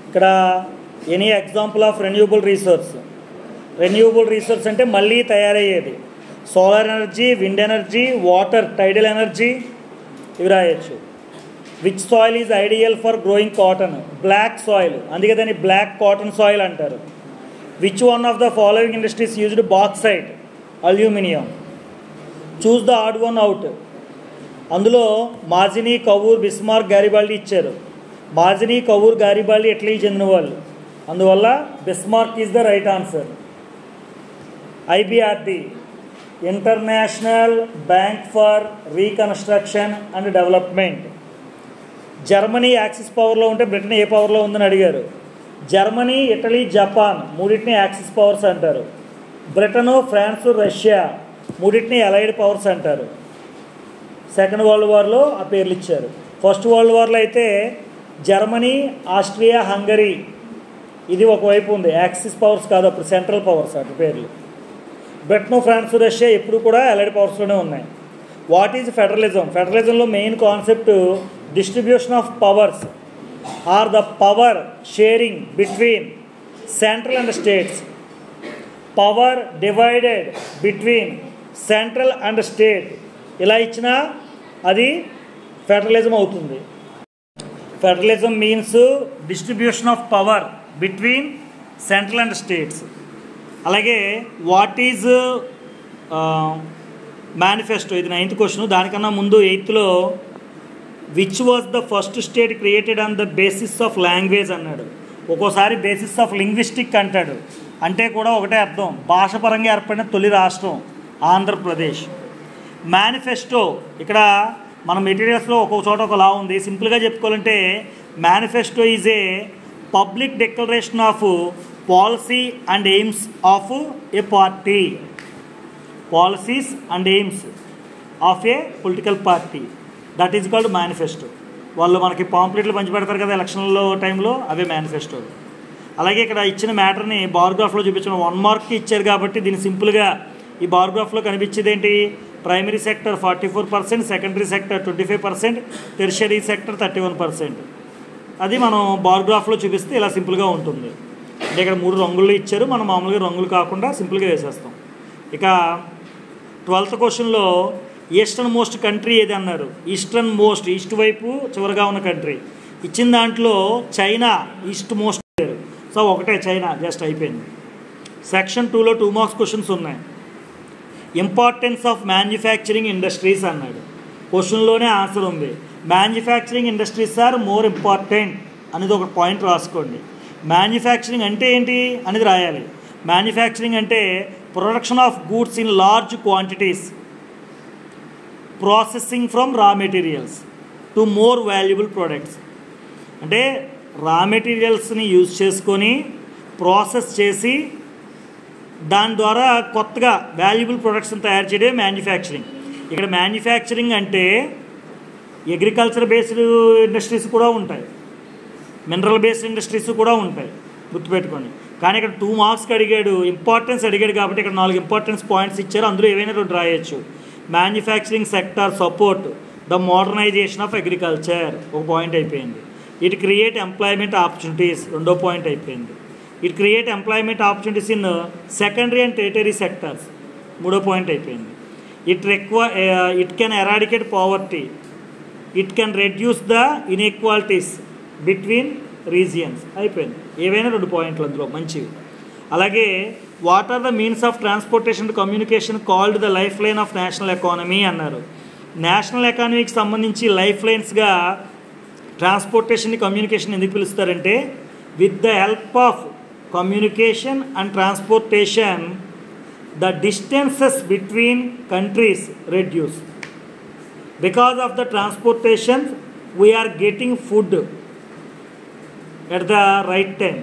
ఇక్కడ any example of renewable resource. Renewable resource అంటే మళ్ళీ తయారయ్యేది. Solar energy, wind energy, water, tidal energy ఇవి రాయొచ్చు. Which soil is ideal for growing cotton? Black soil, అందుకే దాన్ని బ్లాక్ కాటన్ సాయిల్ అంటారు. Which one of the following industries used bauxite? Aluminium. Choose the odd one out. అందులో Mazzini, కవూర్, Bismarck, గారిబాల్డీ ఇచ్చారు. మాజినీ, కవూర్, గారిబాల్డీ ఇటలీకి చెందిన వాళ్ళు, అందువల్ల Bismarck is the right answer. IBRD, international bank for reconstruction and development. Germany axis పవర్లో ఉంటే Britain ఏ పవర్లో ఉందని అడిగారు. జర్మనీ, ఇటలీ, జపాన్ మూడింటిని యాక్సిస్ పవర్స్ అంటారు. బ్రిటను, ఫ్రాన్స్, రష్యా మూడింటిని అలైడ్ పవర్స్ అంటారు. సెకండ్ వరల్డ్ వార్లో ఆ పేర్లు ఇచ్చారు. ఫస్ట్ వరల్డ్ వార్లో అయితే జర్మనీ, ఆస్ట్రియా, హంగరీ ఇది ఒకవైపు ఉంది, యాక్సిస్ పవర్స్ కాదు, అప్పుడు సెంట్రల్ పవర్స్ అటు పేర్లు. బ్రిటన్, ఫ్రాన్స్, రష్యా ఎప్పుడు కూడా అలైడ్ పవర్స్లోనే ఉన్నాయి. What is federalism? ఫెడరలిజంలో main concept distribution of powers or the power sharing between central and states. Power divided between central and state ఇలా ఇచ్చినా అది ఫెడరలిజం అవుతుంది. Federalism means distribution of power between central and states. అలాగే what is manifesto, ఇది 9th question. దానికన్నా ముందు 8thలో which was the first state created on the basis of language అన్నాడు. ఒక్కోసారి బేసిస్ ఆఫ్ లింగ్విస్టిక్ అంటాడు, అంటే కూడా ఒకటే అర్థం, భాషపరంగా ఏర్పడిన తొలి రాష్ట్రం ఆంధ్రప్రదేశ్. మేనిఫెస్టో ఇక్కడ మన మెటీరియల్స్లో ఒక్కొక్క చోట ఒకలా ఉంది. సింపుల్గా చెప్పుకోవాలంటే manifesto is a public declaration of policy and AIIMS of A party. Policies and AIIMS of A political party, that is called manifesto. వాళ్ళు మనకి పాంప్లెట్లు పంచిపెడతారు కదా ఎలక్షన్లో టైంలో, అవే మేనిఫెస్టో. అలాగే ఇక్కడ ఇచ్చిన మ్యాటర్ని బార్గ్రాఫ్లో చూపించిన 1 మార్క్కి ఇచ్చారు కాబట్టి దీన్ని సింపుల్గా ఈ బార్గ్రాఫ్లో కనిపించేది ఏంటి? Primary sector 44%, secondary sector 25%, tertiary sector 31%. అది మనం బార్గ్రాఫ్లో చూపిస్తే ఇలా సింపుల్గా ఉంటుంది. అంటే ఇక్కడ 3 రంగుల్లో ఇచ్చారు, మనం మామూలుగా రంగులు కాకుండా సింపుల్గా వేసేస్తాం. ఇక 12th క్వశ్చన్లో ఈస్టర్న్ మోస్ట్ కంట్రీ ఏది అన్నారు. ఈస్టర్న్ మోస్ట్, ఈస్ట్ వైపు చివరిగా ఉన్న కంట్రీ ఇచ్చిన దాంట్లో చైనా ఈస్ట్ మోస్ట్. సో ఒకటే చైనా, జస్ట్ అయిపోయింది. సెక్షన్ 2లో 2 మార్క్స్ క్వశ్చన్స్ ఉన్నాయి. ఇంపార్టెన్స్ ఆఫ్ మ్యానుఫ్యాక్చరింగ్ ఇండస్ట్రీస్ అన్నాడు. క్వశ్చన్లోనే ఆన్సర్ ఉంది. Manufacturing industries are more important అనేది ఒక పాయింట్ రాసుకోండి. మ్యానుఫ్యాక్చరింగ్ అంటే ఏంటి అనేది రాయాలి. మ్యానుఫ్యాక్చరింగ్ అంటే production of goods in large quantities, processing from రా materials to more valuable products. అంటే రా మెటీరియల్స్ని యూజ్ చేసుకొని ప్రాసెస్ చేసి దాని ద్వారా కొత్తగా వాల్యుబుల్ ప్రొడక్ట్స్ని తయారు చేయడమే మ్యానుఫ్యాక్చరింగ్. ఇక్కడ మ్యానుఫ్యాక్చరింగ్ అంటే అగ్రికల్చర్ బేస్డ్ ఇండస్ట్రీస్ కూడా ఉంటాయి, మినరల్ బేస్డ్ ఇండస్ట్రీస్ కూడా ఉంటాయి, గుర్తుపెట్టుకోండి. కానీ ఇక్కడ 2 మార్క్స్కి అడిగాడు, ఇంపార్టెన్స్ అడిగాడు కాబట్టి ఇక్కడ 4 ఇంపార్టెన్స్ పాయింట్స్ ఇచ్చారు, అందులో ఏవైనా 2 రాయొచ్చు. Manufacturing sector support the modernisation of agriculture, ఒక పాయింట్ అయిపోయింది. ఇట్ క్రియేట్ ఎంప్లాయ్మెంట్ ఆపర్చునిటీస్, 2వ పాయింట్ అయిపోయింది. It create employment opportunities in secondary and territory sectors, 3వ పాయింట్ అయిపోయింది. It can eradicate poverty, it can reduce the inequalities between regions, అయిపోయింది. ఏవైనా 2 పాయింట్లు అందులో మంచివి. అలాగే what are the means of transportation and communication called the life line of national economy అన్నారు. National ఎకానమీకి సంబంధించి లైఫ్ లైన్స్గా ట్రాన్స్పోర్టేషన్, కమ్యూనికేషన్ ఎందుకు పిలుస్తారంటే with the help of communication and transportation the distances between countries reduce. Because of the transportation we are getting food at the right time.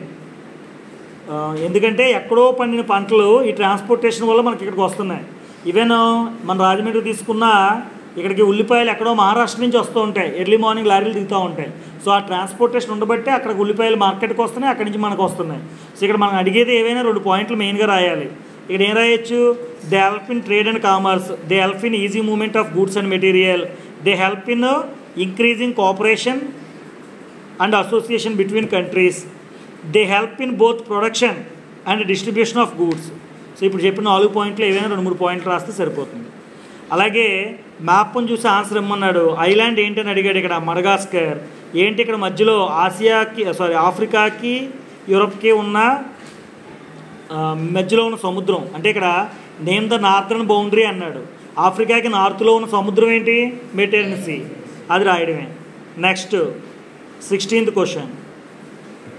ఎందుకంటే ఎక్కడో పండిన పంటలు ఈ ట్రాన్స్పోర్టేషన్ వల్ల మనకి ఇక్కడికి వస్తున్నాయి. ఈవెన్ మన రాజమండ్రి తీసుకున్నా ఇక్కడికి ఉల్లిపాయలు ఎక్కడో మహారాష్ట్ర నుంచి వస్తూ ఉంటాయి, ఎర్లీ మార్నింగ్ లారీలు దిగుతూ ఉంటాయి. సో ఆ ట్రాన్స్పోర్టేషన్ ఉండబట్టే అక్కడికి ఉల్లిపాయలు మార్కెట్కి వస్తున్నాయి, అక్కడి నుంచి మనకు వస్తున్నాయి. సో ఇక్కడ మనం అడిగేది ఏవైనా 2 పాయింట్లు మెయిన్గా రాయాలి. ఇక్కడ ఏం రాయొచ్చు? They help in trade and commerce, they help in easy movement of goods and material, they help in increasing cooperation and association between countries. They help in both production and distribution of goods. So ఇప్పుడు చెప్పిన 4 పాయింట్లు ఏవైనా 2-3 పాయింట్లు రాస్తే సరిపోతుంది. అలాగే మ్యాప్ను చూసి ఆన్సర్ ఇమ్మన్నాడు. ఐలాండ్ ఏంటని అడిగాడు. ఇక్కడ మడగాస్కర్ ఏంటి, ఇక్కడ మధ్యలో ఆఫ్రికాకి యూరప్కి ఉన్న మధ్యలో ఉన్న సముద్రం. అంటే ఇక్కడ నేమ్ ద నార్థర్న్ బౌండరీ అన్నాడు. ఆఫ్రికాకి నార్త్లో ఉన్న సముద్రం ఏంటి, మెడిటరేనియన్ సీ, అది రాయడమే. Next 16th question,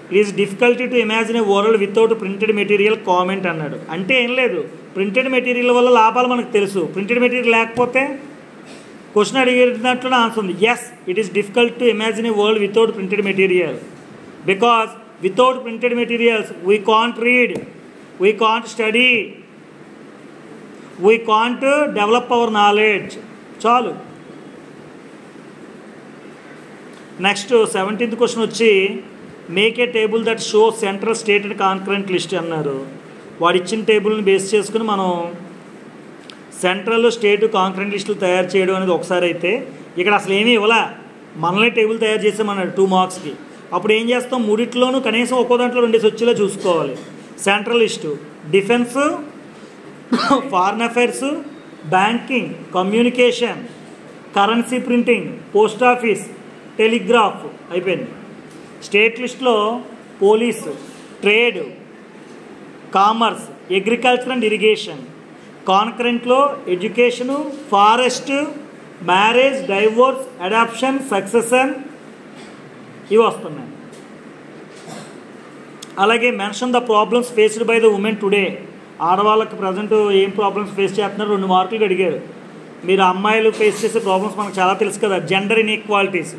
it is difficulty to imagine a world without printed material comment అన్నాడు. అంటే ఏం లేదు, ప్రింటెడ్ మెటీరియల్ వల్ల లాభాలు మనకు తెలుసు, ప్రింటెడ్ మెటీరియల్ లేకపోతే క్వశ్చన్ అడిగే దాంట్లోనే ఆన్సర్ ఉంది. Yes, it is difficult to imagine a world without printed material, because without printed materials we can't read, we can't study, we can't develop our knowledge. చాలు. Next 17th question వచ్చి make a table that show central stated concurrent list అన్నారు. వాడు ఇచ్చిన టేబుల్ని base చేసుకుని మనం central state concurrent లిస్టులు తయారు చేయడం అనేది ఒకసారి అయితే, ఇక్కడ అసలు ఏమీ ఇవ్వలా, మనల్ని టేబుల్ తయారు చేసామన్నాడు 2 మార్క్స్కి. అప్పుడు ఏం చేస్తాం, మూడిట్లోనూ కనీసం ఒక్కో దాంట్లో 2 వచ్చేలా చూసుకోవాలి. Central list defence, foreign affairs, banking, communication, currency printing, post office, telegraph అయిపోయింది. స్టేట్ లిస్ట్లో police, trade, commerce, agriculture and irrigation. కాన్కరెంట్లో education, forest, marriage, divorce, adoption, succession ఇవి వస్తున్నాయి. అలాగే mention the problems faced by the women today. ఆడవాళ్ళకి present ఏం problems face చేస్తున్నారు 2 మార్కులు అడిగారు. మీరు అమ్మాయిలు ఫేస్ చేసే ప్రాబ్లమ్స్ మనకు చాలా తెలుసు కదా. జెండర్ ఇన్ఈక్వాలిటీస్,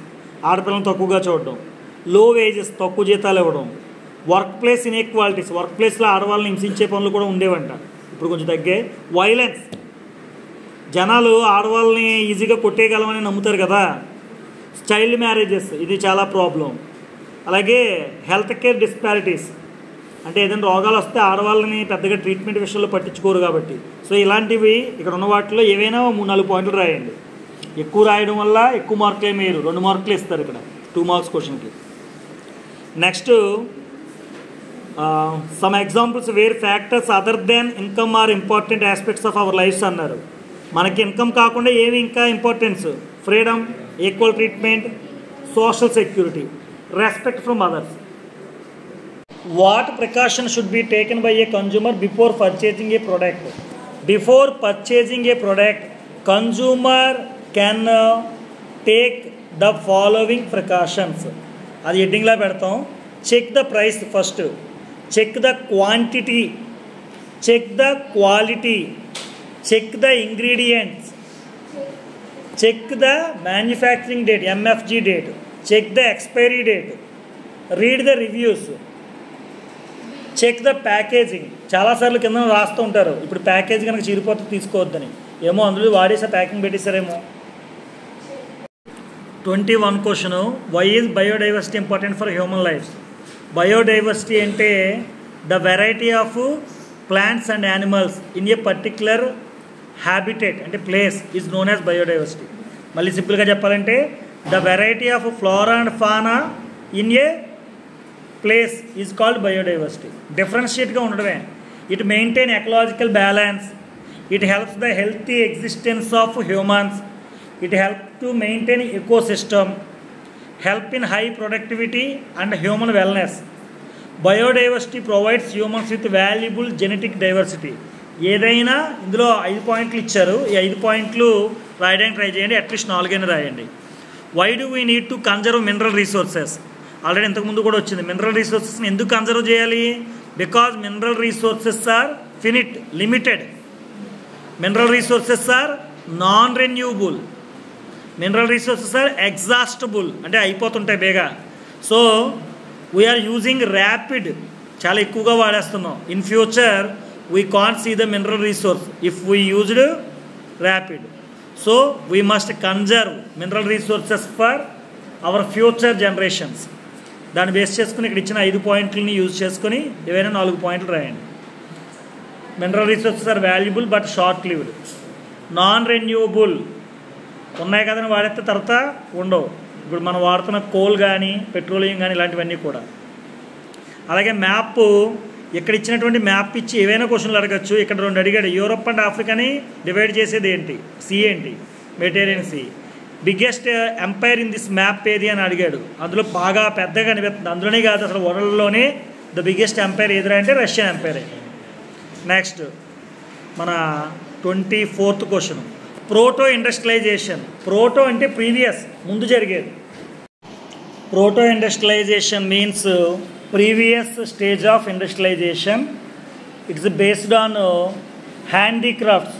ఆడపిల్లలను తక్కువగా చూడడం, లో వేజెస్, తక్కువ జీతాలు ఇవ్వడం, వర్క్ ప్లేస్ ఇన్ఈక్వాలిటీస్, వర్క్ ప్లేస్లో ఆడవాళ్ళని హింసించే పనులు కూడా ఉండేవంట, ఇప్పుడు కొంచెం తగ్గాయి. వైలెన్స్, జనాలు ఆడవాళ్ళని ఈజీగా కొట్టేయగలమని నమ్ముతారు కదా. చైల్డ్ మ్యారేజెస్, ఇది చాలా ప్రాబ్లం. అలాగే హెల్త్ కేర్ డిస్పారిటీస్, అంటే ఏదైనా రోగాలు వస్తే ఆడవాళ్ళని పెద్దగా ట్రీట్మెంట్ విషయంలో పట్టించుకోరు కాబట్టి. సో ఇలాంటివి ఇక్కడ ఉన్న వాటిలో ఏవైనా 3-4 పాయింట్లు రాయండి. ఎక్కువ రాయడం వల్ల ఎక్కువ మార్కులు ఏమి వేయరు, 2 మార్కులు ఇస్తారు ఇక్కడ 2 మార్క్స్ క్వశ్చన్కి. Next some examples where factors other than income are important aspects of our lifes అన్నారు. మనకి ఇన్కమ్ కాకుండా ఏవి ఇంకా importance, freedom, equal treatment, social security, respect from others. What precaution should be taken by a consumer before purchasing a product? Before purchasing a product, consumer can take the following precautions. అది హెడ్డింగ్లా పెడతాం. Check the price first, check the quantity, check the quality, check the ingredients, check the manufacturing date MFG date, check the expiry date, read the reviews, check the packaging. చాలాసార్లు కింద రాస్తూ ఉంటారు, ఇప్పుడు package కనుక చిరిపోతే తీసుకోవద్దని, ఏమో అందులో వాడేసా ప్యాకింగ్ పెట్టేశారేమో. 21 question, why is biodiversity important for human life? Biodiversity అంటే the variety of plants and animals in a particular habitat అంటే place is known as biodiversity. మళ్ళీ సింపుల్గా చెప్పాలంటే the variety of flora and fauna in a place is called biodiversity. డిఫరెన్షియేట్గా ఉండడమే. It maintain ecological balance, it helps the healthy existence of humans, it help to maintain ecosystem, help in high productivity and human wellness. Biodiversity provides humans with valuable genetic diversity. ఏదైనా ఇందులో 5 పాయింట్లు ఇచ్చారు, ఈ 5 పాయింట్లు రాయడానికి try చేయండి, at least 4 రాయండి. Why do we need to conserve mineral resources? Already ఇంతకుముందు కూడా వచ్చింది. మినరల్ రీసోర్సెస్ని ఎందుకు కన్జర్వ్ చేయాలి? Because mineral resources are finite, limited. Mineral resources are non renewable. Mineral resources are exhaustible, అంటే అయిపోతుంటాయి బేగా. సో వీఆర్ యూజింగ్ ర్యాపిడ్, చాలా ఎక్కువగా వాడేస్తున్నాం. In future we can't see the mineral resource if we used rapid. So we must conserve mineral resources for our future generations. దాన్ని base చేసుకుని ఇక్కడ ఇచ్చిన 5 పాయింట్లని యూజ్ చేసుకొని ఏవైనా 4 పాయింట్లు రాయండి. Mineral resources are valuable but short lived. Non renewable, ఉన్నాయి కదని వాడేస్తే తర్వాత ఉండవు. ఇప్పుడు మనం వాడుతున్న కోల్ కానీ పెట్రోలియం కానీ ఇలాంటివన్నీ కూడా. అలాగే మ్యాప్, ఇక్కడ ఇచ్చినటువంటి మ్యాప్ ఇచ్చి ఏవైనా క్వశ్చన్లు అడగచ్చు. ఇక్కడ 2 అడిగాడు, యూరోప్ అండ్ ఆఫ్రికాని డివైడ్ చేసేది ఏంటి, సీ ఏంటి, Mediterranean sea. Biggest empire in this map ఏది అని అడిగాడు. అందులో బాగా పెద్దగా కనిపిస్తుంది, అందులోనే కాదు అసలు వరల్డ్లోనే ద బిగ్గెస్ట్ ఎంపైర్ ఏదిరా అంటే రష్యన్ ఎంపైరే. నెక్స్ట్ మన 24th question, proto industrialisation. Proto అంటే ప్రీవియస్, ముందు జరిగేది. Proto industrialisation means previous stage of industrialization. It is based on handicrafts,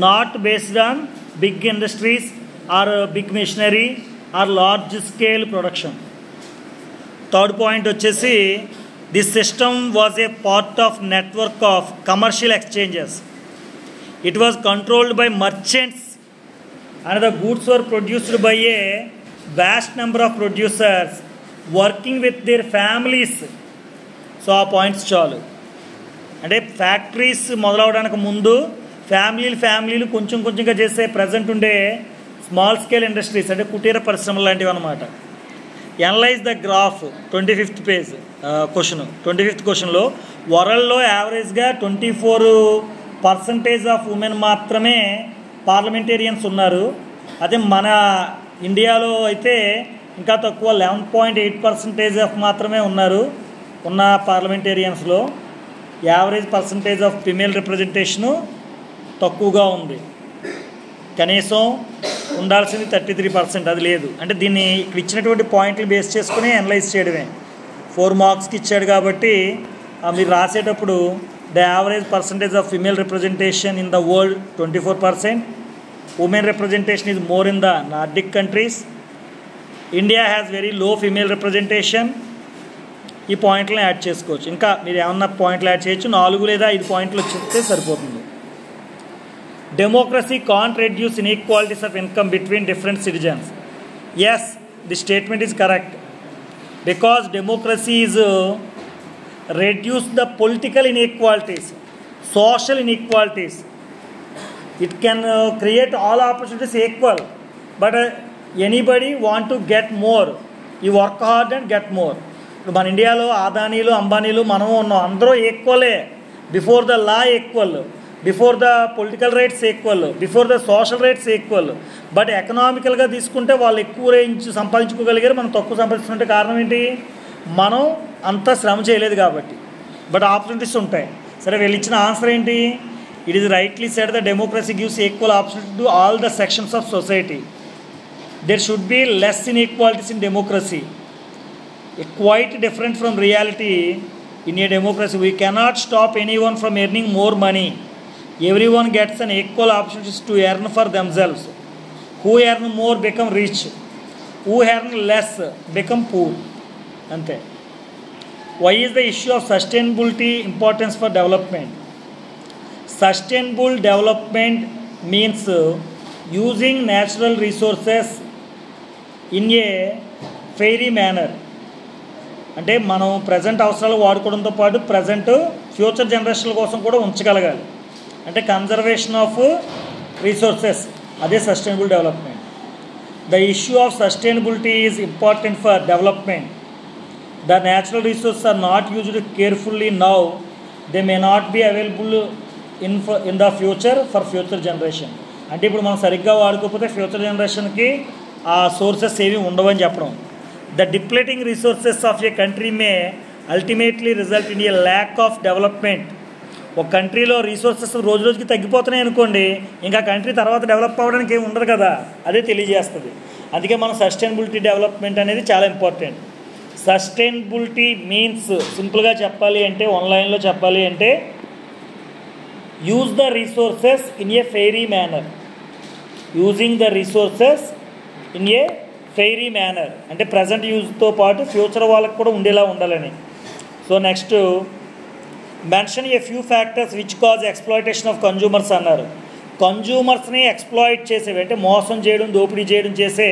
not based on big industries or big machinery or large scale production. Third point వచ్చేసి, this system was a part of network of commercial exchanges. It was controlled by merchants and the goods were produced by a vast number of producers working with their families. So ఆ points చాలు. అంటే factories మొదలవడానికి ముందు ఫ్యామిలీలు కొంచెంగా చేసే present ఉండే small scale industries అంటే కుటీర పరిశ్రమలు లాంటివి అనమాట. Analyse the graph, 25th page question. 25th క్వశ్చన్లో వరల్డ్లో యావరేజ్గా 24% ఆఫ్ ఉమెన్ మాత్రమే పార్లమెంటేరియన్స్ ఉన్నారు. అదే మన ఇండియాలో అయితే ఇంకా తక్కువ, 11.8% ఆఫ్ మాత్రమే ఉన్నారు ఉన్న పార్లమెంటేరియన్స్లో. Average percentage of female representation తక్కువగా ఉంది. కనీసం ఉండాల్సింది 33%, అది లేదు. అంటే దీన్ని ఇక్కడ ఇచ్చినటువంటి పాయింట్లు బేస్ చేసుకుని అనలైజ్ చేయడమే. 4 మార్క్స్కి ఇచ్చాడు కాబట్టి మీరు రాసేటప్పుడు the average percentage of female representation in the world 24%. Women representation is more in the Nordic countries. India has very low female representation. ఈ పాయింట్లను యాడ్ చేసుకోవచ్చు. ఇంకా మీరు ఏమన్నా పాయింట్లు యాడ్ చేయొచ్చు, 4 లేదా 5 పాయింట్లు వచ్చేస్తే సరిపోతుంది. Democracy can't reduce inequalities of income between different citizens. Yes, the statement is correct. Because democracy is reduce the political inequalities, social inequalities. It can create all opportunities equal, but anybody want to get more, ఈ work hard and get more. ఇప్పుడు మన ఇండియాలో ఆదానీలు అంబానీలు మనము ఉన్నాం, అందరూ ఈక్వలే. Before the law equal, before the political rights equal, before the social rights equal. But ఎకనామికల్గా తీసుకుంటే వాళ్ళు ఎక్కువ రేంజ్ సంపాదించుకోగలిగారు, మనం తక్కువ సంపాదించుకుంటే కారణం ఏంటి, మనం అంత శ్రమ చేయలేదు కాబట్టి. బట్ ఆపర్చునిటీస్ ఉంటాయి. సరే, వీళ్ళు ఇచ్చిన ఆన్సర్ ఏంటి, it is rightly said the democracy gives equal opportunity to all the sections of society. There should be less inequalities in democracy. Quite different from reality in a democracy. We cannot stop anyone from earning more money. Everyone gets an equal opportunities to earn for themselves. Who earn more become rich. Who earn less become poor. Ante. Why is the issue of sustainability important for development? Sustainable development means using natural resources in a fairy manner. అంటే మనం present అవసరాలు వాడుకోవడంతో పాటు present future జనరేషన్ల కోసం కూడా ఉంచగలగాలి. అంటే conservation of resources, అదే sustainable development. The issue of sustainability is important for development. The natural resources are not used carefully now, they may not be available in the future for future generation. అంటే ఇప్పుడు మనం సరిగ్గా వాడుకోకపోతే future జనరేషన్కి ఆ sources ఏవి ఉండవని చెప్పడం. The depleting resources of a country may ultimately result in a lack of development. ఒక కంట్రీలో రిసోర్సెస్ రోజు రోజుకి తగ్గిపోతున్నాయి అనుకోండి, ఇంకా కంట్రీ తర్వాత డెవలప్ అవ్వడానికి ఏమి ఉండదు కదా, అదే తెలియజేస్తుంది. అందుకే మనం సస్టైనబిలిటీ డెవలప్మెంట్ అనేది చాలా ఇంపార్టెంట్. సస్టైనబిలిటీ మీన్స్ సింపుల్గా చెప్పాలి అంటే, ఆన్లైన్లో చెప్పాలి అంటే, use the resources in a fairy manner. Using the resources in a fairy manner అంటే ప్రజెంట్ యూజ్తో పాటు ఫ్యూచర్ వాళ్ళకి కూడా ఉండేలా ఉండాలని. So next, mention a few factors which cause exploitation of consumers అన్నారు. కన్జ్యూమర్స్ని ఎక్స్ప్లాయిట్ చేసేవి అంటే మోసం చేయడం, దోపిడీ చేయడం చేసే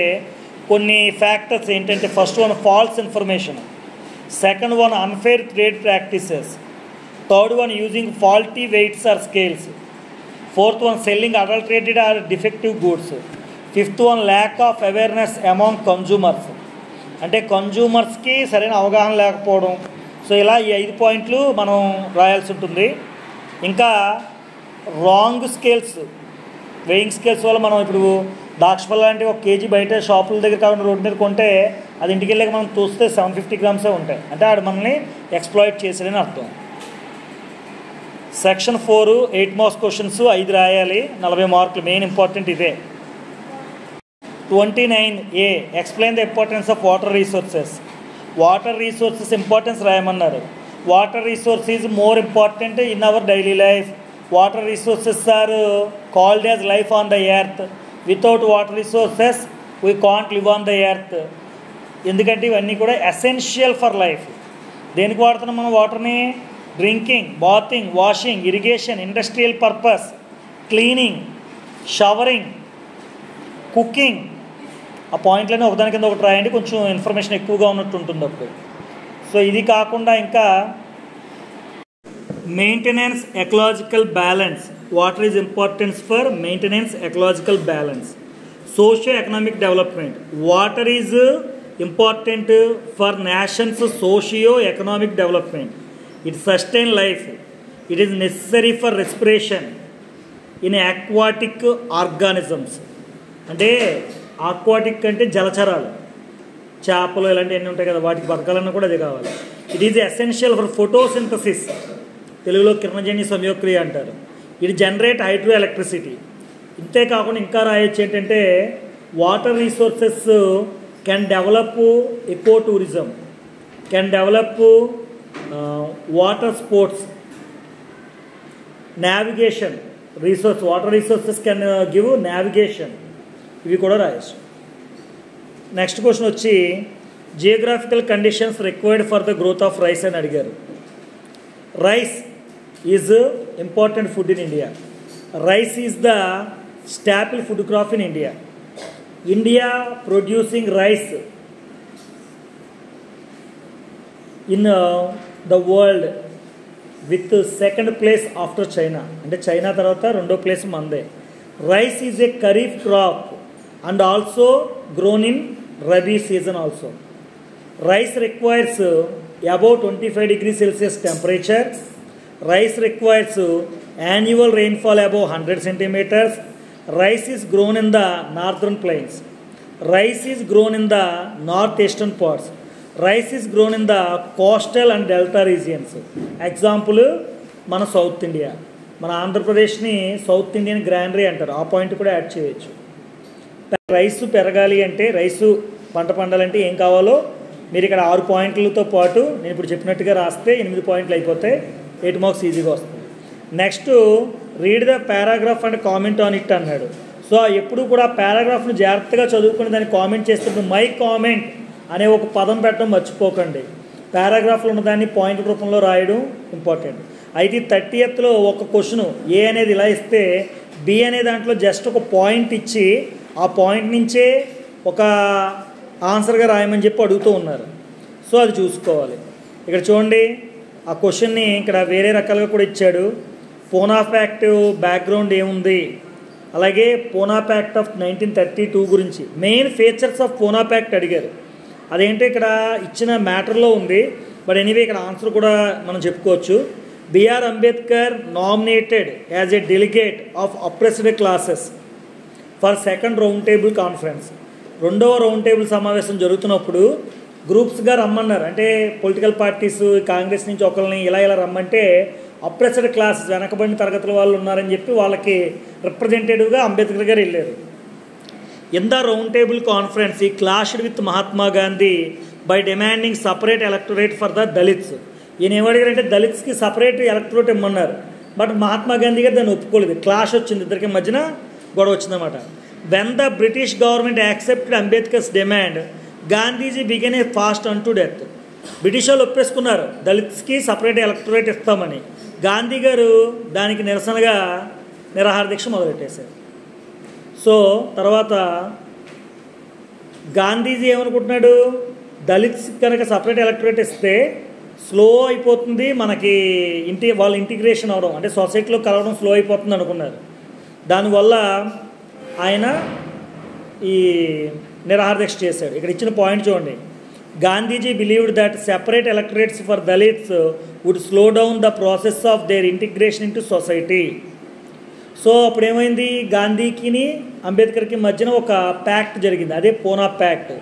కొన్ని ఫ్యాక్టర్స్ ఏంటంటే, first one false information, second one unfair trade practices, third one using faulty weights or scales, fourth one selling adulterated or defective goods, fifth one lack of awareness among consumers, అంటే కన్జ్యూమర్స్కి సరైన అవగాహన లేకపోవడం. So ఇలా ఈ 5 పాయింట్లు మనం రాయాల్సి ఉంటుంది. ఇంకా రాంగ్ స్కేల్స్, వెయింగ్ స్కేల్స్ వల్ల మనం ఇప్పుడు దాక్షపల్లి లాంటి 1 kg బయట షాపుల దగ్గర కాకుండా రోడ్డు మీద కొంటే అది ఇంటికి వెళ్ళాక మనం చూస్తే 750 grams ఉంటాయి, అంటే ఆడు మనల్ని ఎక్స్ప్లాయిట్ చేసాడని అర్థం. సెక్షన్ 4 8 మార్క్స్ క్వశ్చన్స్ 5 రాయాలి, 40 మార్కులు. మెయిన్ ఇంపార్టెంట్ ఇదే. 29A explain the importance of water resources. Water resources importance రాయమన్నారు. Water resource is more important in our daily life. Water resources are called as life on the earth. Without water resources we can't live on the earth. ఎందుకంటే ఇవన్నీ కూడా essential for life. దేనికి వాడుతున్నాం మనం వాటర్ని? Drinking, bathing, washing, irrigation, industrial purpose, cleaning, showering, cooking. ఆ పాయింట్లన్నీ ఒకదాని కింద ఒకటి రాయండి, కొంచెం ఇన్ఫర్మేషన్ ఎక్కువగా ఉన్నట్టు ఉంటుంది అప్పుడు. సో ఇది కాకుండా ఇంకా maintenance ecological balance. Water is importance for maintenance ecological balance. Socio economic development. Water is important for nations socio economic development. It sustain life. It is necessary for respiration in aquatic organisms. అంటే aquatic అంటే జలచరాలు, చేపలు ఇలాంటివన్నీ ఉంటాయి కదా, వాటికి బతకాలన్నా కూడా అది కావాలి. It is essential for photosynthesis, తెలుగులో కిరణజన్య సంయోక్రియ అంటారు. ఇది జనరేట్ హైడ్రో ఎలక్ట్రిసిటీ. ఇంతే కాకుండా ఇంకా రాయొచ్చు ఏంటంటే water resources can develop eco tourism, can develop water sports, navigation. Resource water resources can give navigation. ఇవి కూడా రాయొచ్చు. నెక్స్ట్ క్వశ్చన్ వచ్చి geographical conditions required for the growth of rice అని అడిగారు. Rice is important food in India. Rice is the staple food crop in India. India producing rice in the world with second place after China. అంటే China తర్వాత 2వ place మందే. Rice is a kharif crop and also grown in Rabi season also. Rice requires above 25 degrees Celsius temperature. Rice requires annual rainfall above 100 centimeters. Rice is grown in the northern plains. Rice is grown in the northeastern parts. Rice is grown in the coastal and delta regions. Example, మన south India, మన ఆంధ్రప్రదేశ్ని south Indian granary అంటారు. ఆ point కూడా add చేయొచ్చు. Rice పెరగాలి అంటే, rice పంట పండాలంటే ఏం కావాలో మీరు ఇక్కడ 6 పాయింట్లతో పాటు నేను ఇప్పుడు చెప్పినట్టుగా రాస్తే 8 పాయింట్లు అయిపోతాయి. 8 మార్క్స్ ఈజీగా వస్తుంది. Next read the paragraph and comment on it అన్నాడు. సో ఎప్పుడు కూడా పారాగ్రాఫ్ను జాగ్రత్తగా చదువుకుని దాన్ని కామెంట్ చేస్తున్నప్పుడు మై కామెంట్ అనే ఒక పదం పెట్టడం మర్చిపోకండి. పారాగ్రాఫ్లో ఉన్నదాన్ని పాయింట్ రూపంలో రాయడం ఇంపార్టెంట్. అయితే 30th ఒక క్వశ్చను ఏ అనేది ఇలా ఇస్తే బి అనే దాంట్లో జస్ట్ ఒక పాయింట్ ఇచ్చి ఆ పాయింట్ నుంచే ఒక ఆన్సర్గా రాయమని చెప్పి అడుగుతూ ఉన్నారు. సో అది చూసుకోవాలి. ఇక్కడ చూడండి, ఆ క్వశ్చన్ని ఇక్కడ వేరే రకాలుగా కూడా ఇచ్చాడు. పూనా ప్యాక్ట్ బ్యాక్గ్రౌండ్ ఏముంది, అలాగే పూనా ప్యాక్ట్ ఆఫ్ 1932 గురించి main features of Poona pact అడిగారు. అదేంటో ఇక్కడ ఇచ్చిన మ్యాటర్లో ఉంది. బట్ ఎనీవే ఇక్కడ ఆన్సర్ కూడా మనం చెప్పుకోవచ్చు. BR Ambedkar nominated as a delegate of oppressed classes for second round table conference. 2వ రౌండ్ టేబుల్ సమావేశం జరుగుతున్నప్పుడు గ్రూప్స్గా రమ్మన్నారు. అంటే పొలిటికల్ పార్టీస్, కాంగ్రెస్ నుంచి ఒకరిని ఇలా రమ్మంటే అప్రెస్డ్ క్లాస్, వెనకబడిన తరగతుల వాళ్ళు ఉన్నారని చెప్పి వాళ్ళకి రిప్రజెంటేటివ్గా అంబేద్కర్ గారు వెళ్ళారు. In the round table conference he clashed with Mahatma Gandhi by demanding separate electorate for the Dalits. ఈయన ఏమడిగారంటే దళిత్స్కి సపరేట్ ఎలక్టరేట్ ఇమ్మన్నారు. బట్ మహాత్మా గాంధీ గారు దాన్ని ఒప్పుకోలేదు. క్లాష్ వచ్చింది, ఇద్దరికి మధ్యన గొడవ వచ్చిందన్నమాట. When the British government accepted Ambedkar's demand Gandhiji began a fast unto death. British వాళ్ళు ఒప్పేసుకున్నారు దళిత్స్కి సపరేట్ ఎలక్టరేట్ ఇస్తామని. గాంధీ గారు దానికి నిరసనగా నిరాహార దీక్ష మొదలెట్టేశారు. సో తర్వాత గాంధీజీ ఏమనుకుంటున్నాడు, దళిత్స్ కనుక సపరేట్ ఎలక్టరేట్ ఇస్తే స్లో అయిపోతుంది మనకి, వాళ్ళ ఇంటిగ్రేషన్ అవడం అంటే సొసైటీలో కలవడం స్లో అయిపోతుంది అనుకున్నారు. దానివల్ల ఆయన ఈ నిరాహార దీక్ష చేశాడు. ఇక్కడ ఇచ్చిన పాయింట్ చూడండి. Gandhiji believed that separate electorates for Dalits would slow down the process of their ఇంటిగ్రేషన్ ఇన్ టు సొసైటీ. సో అప్పుడు ఏమైంది, గాంధీకిని అంబేద్కర్కి మధ్యన ఒక ప్యాక్ట్ జరిగింది, అదే Poona pact.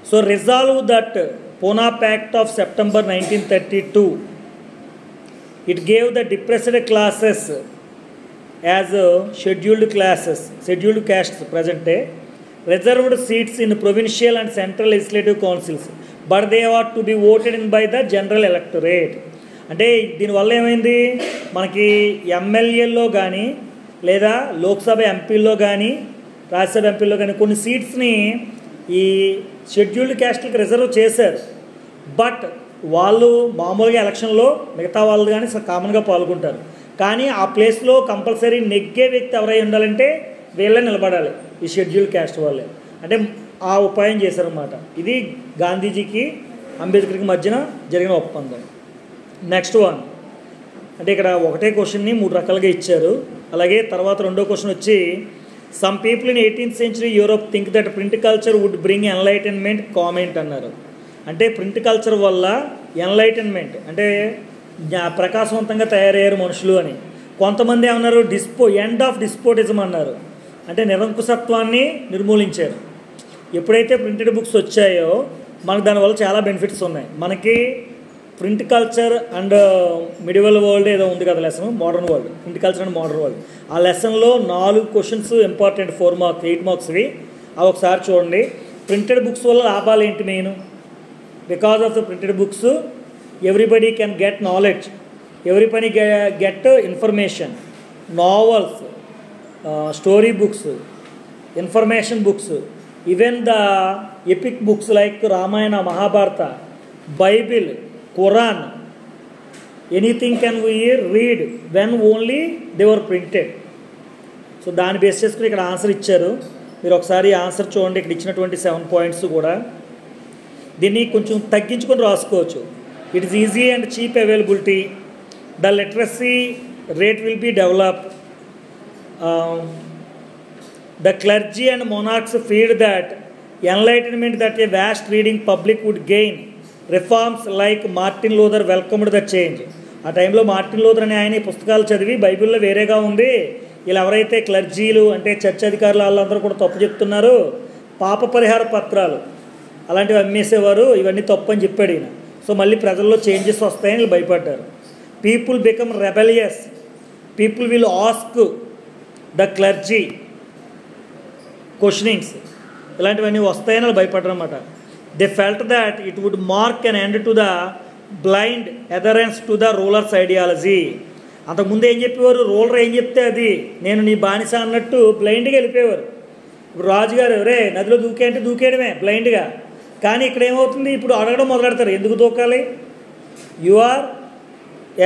So resolve that Poona pact of September 1932. It gave the depressed classes as scheduled castes present day reserved seats in provincial and central legislative councils, but they are to be voted in by the general electorate. అంటే దీనివల్ల ఏమైంది, మనకి ఎమ్మెల్యేల్లో కానీ లేదా లోక్సభ ఎంపీల్లో కానీ రాజ్యసభ ఎంపీల్లో కానీ కొన్ని సీట్స్ని ఈ షెడ్యూల్డ్ క్యాస్ట్కి రిజర్వ్ చేశారు. బట్ వాళ్ళు మామూలుగా ఎలక్షన్లో మిగతా వాళ్ళు కానీ కామన్గా పాల్గొంటారు. కానీ ఆ ప్లేస్లో కంపల్సరీ నెగ్గే వ్యక్తి ఎవరై ఉండాలంటే వీళ్ళే నిలబడాలి, ఈ షెడ్యూల్డ్ క్యాస్ట్ వాళ్ళే. అంటే ఆ ఉపాయం చేశారన్నమాట. ఇది గాంధీజీకి అంబేద్కర్కి మధ్యన జరిగిన ఒప్పందం. నెక్స్ట్ వన్ అంటే ఇక్కడ ఒకటే క్వశ్చన్ని 3 రకాలుగా ఇచ్చారు. అలాగే తర్వాత రెండో క్వశ్చన్ వచ్చి some people in 18th century Europe think that print culture would bring enlightenment comment అన్నారు. అంటే ప్రింట్ కల్చర్ వల్ల ఎన్లైటన్మెంట్ అంటే ప్రకాశవంతంగా తయారయ్యారు మనుషులు అని. కొంతమంది ఏమన్నారు, ఎండ్ ఆఫ్ డిస్పోటిజం అన్నారు. అంటే నిరంకుశత్వాన్ని నిర్మూలించారు. ఎప్పుడైతే ప్రింటెడ్ బుక్స్ వచ్చాయో మనకు దానివల్ల చాలా బెనిఫిట్స్ ఉన్నాయి. మనకి print culture and medieval world ఏదో ఉంది కదా lesson, modern world, print culture and modern world. ఆ లెసన్లో 4 క్వశ్చన్స్ ఇంపార్టెంట్, 4 మార్క్స్ 8 మార్క్స్వి. అవి ఒకసారి చూడండి. ప్రింటెడ్ బుక్స్ వల్ల లాభాలు ఏంటి main? Because of the printed books everybody can get knowledge, everybody get information. Novels, story books, information books, even the epic books like Ramayana, Mahabharata, Bible, Quran, anything can we read when only they were printed. So దాన్ని base చేసుకుని ఇక్కడ answer ఇచ్చారు. మీరు ఒకసారి answer చూడండి. ఇక్కడ ఇచ్చినటువంటి 7 points కూడా దీన్ని కొంచెం తగ్గించుకొని రాసుకోవచ్చు. It is easy and cheap availability, the literacy rate will be develop, the clergy and monarchs feared that enlightenment that a vast reading public would gain, reforms like Martin Luther welcomed the change. ఆ టైంలో Martin Luther అనే ఆయన పుస్తకాలు చదివి బైబిల్లో వేరేగా ఉంది, ఇలా ఎవరైతే క్లర్జీలు అంటే చర్చ్ అధికారులు వాళ్ళందరూ కూడా తప్పు చెప్తున్నారు, పాప పరిహార పత్రాలు అలాంటివి అమ్మేసేవారు, ఇవన్నీ తప్పు అని చెప్పాడు ఈయన. సో మళ్ళీ ప్రజల్లో చేంజెస్ వస్తాయని వీళ్ళు భయపడ్డారు. People become rebellious, people will ask the clergy questionings, ఇలాంటివన్నీ వస్తాయని వాళ్ళు భయపడ్డారు అన్నమాట. They felt that it would mark an end to the blind adherence to the ruler's ideology. అంతకుముందు ఏం చెప్పేవారు, రూలర్ ఏం చెప్తే అది నేను నీ బానిస అన్నట్టు బ్లైండ్గా వెళ్ళిపోయేవారు. ఇప్పుడు రాజుగారు రే నదిలో దూకే అంటే దూకేయడమే బ్లైండ్గా. కానీ ఇక్కడ ఏమవుతుంది, ఇప్పుడు అడగడం మొదలెడతారు, ఎందుకు దూకాలి, you are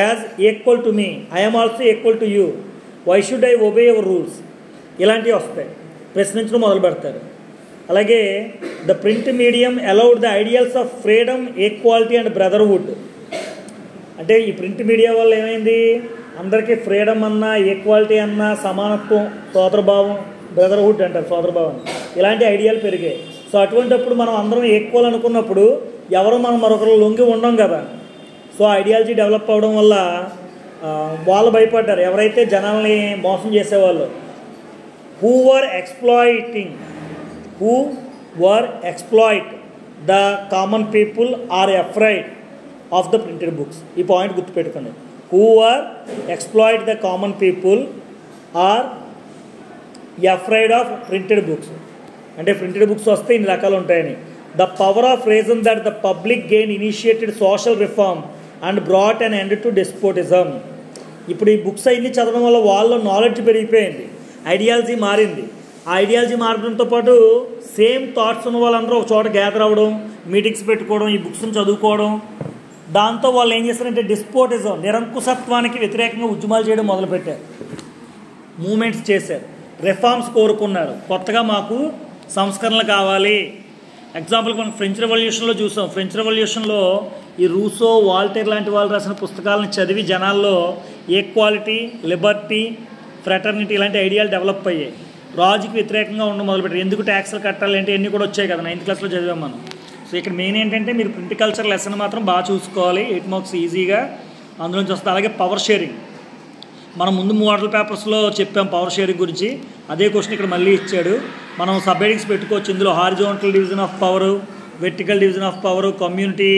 as equal to me, I'm also equal to you, why should I obey your rules, ఇలాంటివి వస్తాయి, ప్రశ్నించడం మొదలు పెడతారు. అలాగే the print medium allowed the ideals of freedom, equality and brotherhood. అంటే ఈ ప్రింట్ మీడియా వల్ల ఏమైంది, అందరికీ ఫ్రీడమ్ అన్నా, ఈక్వాలిటీ అన్నా, సమానత్వం, సోదరభావం, బ్రదర్హుడ్ అంటారు సోదరభావం, ఇలాంటి ఐడియాలు పెరిగాయి. సో అటువంటిప్పుడు మనం అందరం ఈక్వల్ అనుకున్నప్పుడు ఎవరు మనం మరొకరు లొంగి ఉండం కదా. సో ఐడియాలజీ డెవలప్ అవ్వడం వల్ల వాళ్ళు భయపడ్డారు, ఎవరైతే జనాల్ని మోసం చేసేవాళ్ళు. who were exploit the common people are afraid of the printed books. ఈ పాయింట్ గుర్తుపెట్టుకోండి. who were exploit the common people are afraid of printed books. అంటే ప్రింటెడ్ బుక్స్ వస్తే ఇన్ని రకాలు ఉంటాయని. the power of reason that the public gain initiated social reform and brought an end to despotism. ఇప్పుడు ఈ books అన్ని చదవడం వల్ల వాళ్ళ నాలెడ్జ్ పెరిగిపోయింది, ఐడియాలజీ మారింది. ఆ ఐడియాలజీ మారడంతో పాటు సేమ్ థాట్స్ ఉన్న వాళ్ళందరూ ఒక చోట గ్యాదర్ అవ్వడం, మీటింగ్స్ పెట్టుకోవడం, ఈ బుక్స్ని చదువుకోవడం, దాంతో వాళ్ళు ఏం చేస్తారంటే డిస్పోటిజం, నిరంకుశత్వానికి వ్యతిరేకంగా ఉద్యమాలు చేయడం మొదలుపెట్టారు, మూమెంట్స్ చేశారు, రిఫార్మ్స్ కోరుకున్నారు, కొత్తగా మాకు సంస్కరణలు కావాలి. ఎగ్జాంపుల్కి మనం ఫ్రెంచ్ రెవల్యూషన్లో చూసాం. ఫ్రెంచ్ రెవల్యూషన్లో ఈ రూసో, వాల్టేర్ లాంటి వాళ్ళు రాసిన పుస్తకాలను చదివి జనాల్లో ఈక్వాలిటీ, లిబర్టీ, ఫ్రెటర్నిటీ ఇలాంటి ఐడియాలు డెవలప్ అయ్యాయి. రాజుకి వ్యతిరేకంగా ఉండడం మొదలుపెట్టారు. ఎందుకు ట్యాక్స్లు కట్టాలి అంటే అన్నీ కూడా వచ్చాయి కదా, 9th క్లాస్లో చదివాం మనం. సో ఇక్కడ మెయిన్ ఏంటంటే మీరు ప్రింటికల్చర్ లెసన్ మాత్రం బాగా చూసుకోవాలి, 8 మార్క్స్ ఈజీగా అందులోంచి వస్తుంది. అలాగే పవర్ షేరింగ్ మనం ముందు మోడల్ పేపర్స్లో చెప్పాం పవర్ షేరింగ్ గురించి, అదే క్వశ్చన్ ఇక్కడ మళ్ళీ ఇచ్చాడు. మనం సబ్ హెడింగ్స్ పెట్టుకోవచ్చు ఇందులో, horizontal division of power, vertical division of power, community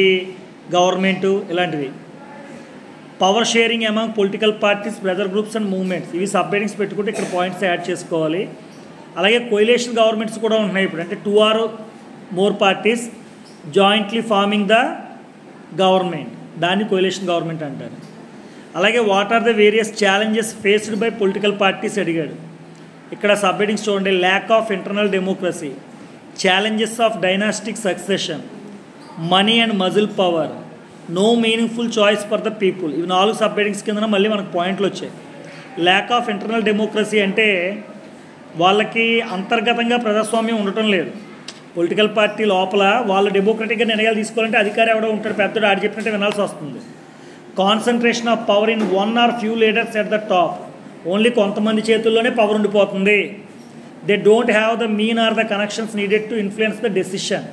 government ఇలాంటివి. Power sharing among political parties, pressure groups and movements, ఇవి సబ్ హెడింగ్స్ పెట్టుకుంటే ఇక్కడ పాయింట్స్ యాడ్ చేసుకోవాలి. అలాగే కోయిలేషన్ గవర్నమెంట్స్ కూడా ఉన్నాయి ఇప్పుడు, అంటే 2 or more parties jointly forming the government, దాన్ని కోయిలేషన్ గవర్నమెంట్ అంటారు. అలాగే what are the various challenges faced by political parties అడిగాడు. ఇక్కడ సబ్ హెడింగ్స్ చూడండి, lack of internal democracy, challenges of dynastic succession, money and muscle power, no meaningful choice for the people. ఇవి 4 sub headings కింద మళ్ళీ మనకు పాయింట్లు వచ్చాయి. Lakh of internal democracy అంటే వాళ్ళకి అంతర్గతంగా ప్రజాస్వామ్యం ఉండటం లేదు. పొలిటికల్ పార్టీ లోపల వాళ్ళు డెమోక్రటిక్గా నిర్ణయాలు తీసుకోవాలంటే అధికారి ఎవడో ఉంటాడు, పెద్దడు, ఆడి చెప్పినట్టే వినాల్సి వస్తుంది. Concentration of power in 1 or few leaders at the top, only కొంతమంది చేతుల్లోనే పవర్ ఉండిపోతుంది. They don't have the mean or the connections needed to influence the decision.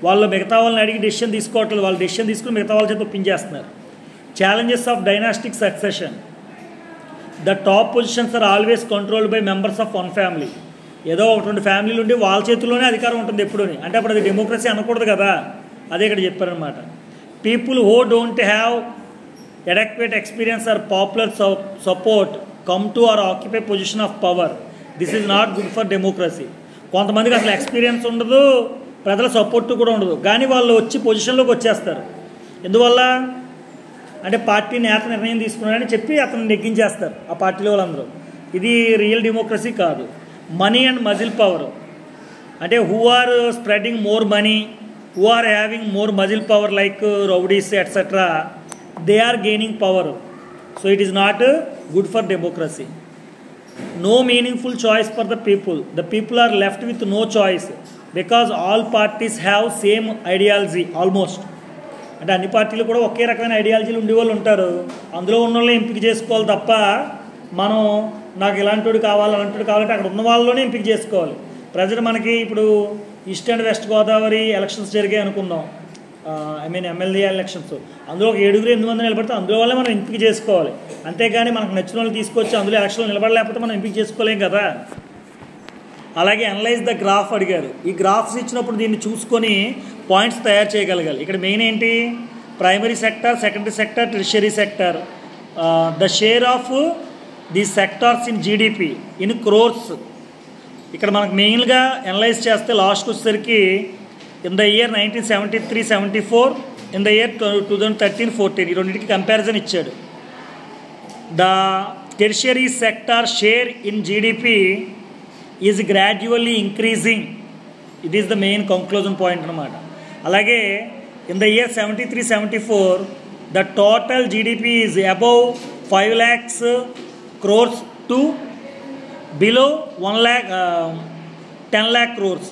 వాళ్ళు మిగతా వాళ్ళని అడిగి డెసిషన్ తీసుకోవట్లేదు, వాళ్ళు డెసిషన్ తీసుకుని మిగతా వాళ్ళ చేత ఒప్పించేస్తున్నారు. Challenges of dynastic succession, the top positions are always controlled by members of 1 family. ఏదో 1-2 ఫ్యామిలీలు ఉండి వాళ్ళ చేతుల్లోనే అధికారం ఉంటుంది ఎప్పుడూని, అంటే అప్పుడు అది డెమోక్రసీ అనకూడదు కదా, అదే ఇక్కడ చెప్పారనమాట. People who don't have adequate experience or popular support come to or occupy position of power. This is not good for democracy. కొంతమందికి అసలు ఎక్స్పీరియన్స్ ఉండదు, ప్రజల సపోర్ట్ కూడా ఉండదు, కానీ వాళ్ళు వచ్చి పొజిషన్లోకి వచ్చేస్తారు. ఎందువల్ల అంటే పార్టీ నేత నిర్ణయం తీసుకున్నారని చెప్పి అతను నెగ్గించేస్తారు ఆ పార్టీలో వాళ్ళందరూ. ఇది రియల్ డెమోక్రసీ కాదు. మనీ అండ్ మజిల్ పవర్ అంటే who are spreading more money, who are having more muscle power like rowdies etcetera, they are gaining power, so it is not good for democracy. No meaningful choice for the people are left with no choice because all parties have same ideology almost. అంటే అన్ని పార్టీలు కూడా ఒకే రకమైన ఐడియాలజీలు ఉండేవాళ్ళు ఉంటారు, అందులో ఉన్న వాళ్ళని ఎంపిక చేసుకోవాలి తప్ప మనం నాకు ఇలాంటి కావాలి అలాంటి కావాలంటే అక్కడ ఉన్న వాళ్ళలోనే ఎంపిక చేసుకోవాలి. ప్రజలు మనకి ఇప్పుడు east and west Godavari elections జరిగాయి అనుకుందాం, ఎమ్మెల్యే ఎలక్షన్స్, అందులో ఒక 7-8 మంది నిలబడితే అందులో వల్లే మనం ఎంపిక చేసుకోవాలి, అంతేగాని మనకు నచ్చిన వాళ్ళు తీసుకొచ్చి అందులో ఎలక్షన్లో నిలబడలేకపోతే మనం ఎంపిక చేసుకోలేం కదా. అలాగే అనలైజ్ ద గ్రాఫ్ అడిగారు. ఈ గ్రాఫ్స్ ఇచ్చినప్పుడు దీన్ని చూసుకొని పాయింట్స్ తయారు చేయగలగాలి. ఇక్కడ మెయిన్ ఏంటి, primary sector, secondary sector, tertiary sector, the share of the sectors in GDP in crores. ఇక్కడ మనకు మెయిన్గా అనలైజ్ చేస్తే లాస్ట్కి వచ్చేసరికి in the year 1973-74, in the year 2013-14, ఈ రెండింటికి కంపారిజన్ ఇచ్చాడు. The tertiary sector share in GDP is gradually increasing, it is the main conclusion point అనమాట. అలాగే in the year 73-74 the total GDP is above 5 lakhs crores to below 10 lakh crores.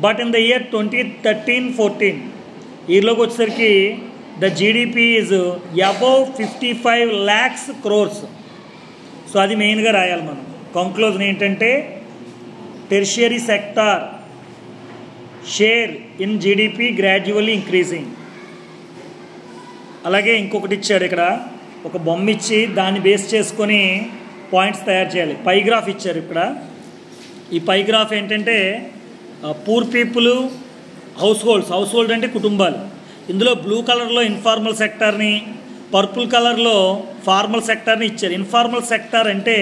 But in the year 2013-14 ఈలోకి వచ్చేసరికి the GDP is above 55 lakhs crores. So అది మెయిన్గా రాయాలి మనం. Conclusion ఏంటంటే tertiary sector share in GDP gradually increasing. అలాగే ఇంకొకటి ఇచ్చాడు, ఇక్కడ ఒక బొమ్మ ఇచ్చి దాన్ని బేస్ చేసుకొని పాయింట్స్ తయారు చేయాలి. పైగ్రాఫ్ ఇచ్చారు ఇక్కడ. ఈ పైగ్రాఫ్ ఏంటంటే పూర్ పీపుల్ హౌస్ హోల్డ్ అంటే కుటుంబాలు, ఇందులో బ్లూ కలర్లో ఇన్ఫార్మల్ సెక్టార్ని, పర్పుల్ కలర్లో ఫార్మల్ సెక్టార్ని ఇచ్చారు. ఇన్ఫార్మల్ సెక్టార్ అంటే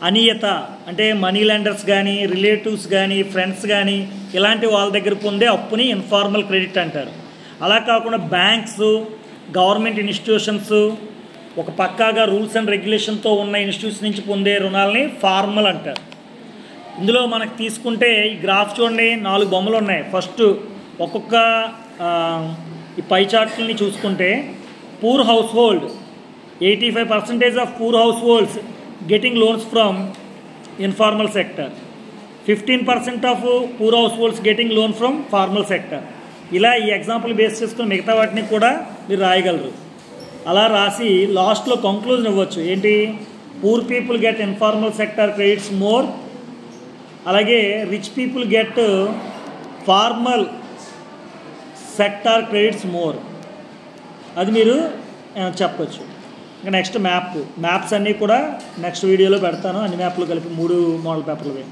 అనియత, అంటే మనీ లెండర్స్ కానీ, రిలేటివ్స్ కానీ, ఫ్రెండ్స్ కానీ ఇలాంటి వాళ్ళ దగ్గర పొందే అప్పుని ఇన్ఫార్మల్ క్రెడిట్ అంటారు. అలా కాకుండా బ్యాంక్స్, గవర్నమెంట్ ఇన్స్టిట్యూషన్స్, ఒక పక్కాగా రూల్స్ అండ్ రెగ్యులేషన్తో ఉన్న ఇన్స్టిట్యూషన్ నుంచి పొందే రుణాలని ఫార్మల్ అంటారు. ఇందులో మనకు తీసుకుంటే ఈ గ్రాఫ్ చూడండి, 4 బొమ్మలు ఉన్నాయి. ఫస్ట్ ఒక్కొక్క ఈ పై చార్ట్ని చూసుకుంటే poor house hold 85% of poor house holds getting loans from informal sector, 15% of poor house holds getting loan from formal sector. ఇలా ఈ ఎగ్జాంపుల్ బేస్ చేసుకుని మిగతా వాటిని కూడా మీరు రాయగలరు. అలా రాసి లాస్ట్లో కంక్లూజన్ ఇవ్వచ్చు. ఏంటి, poor people get informal sector credits more అలాగే rich people get formal sector credits more, అది మీరు చెప్పచ్చు. ఇంకా నెక్స్ట్ మ్యాప్స్ అన్నీ కూడా నెక్స్ట్ వీడియోలో పెడతాను, అన్ని మ్యాప్లు కలిపి 3 మోడల్ పేపర్లు.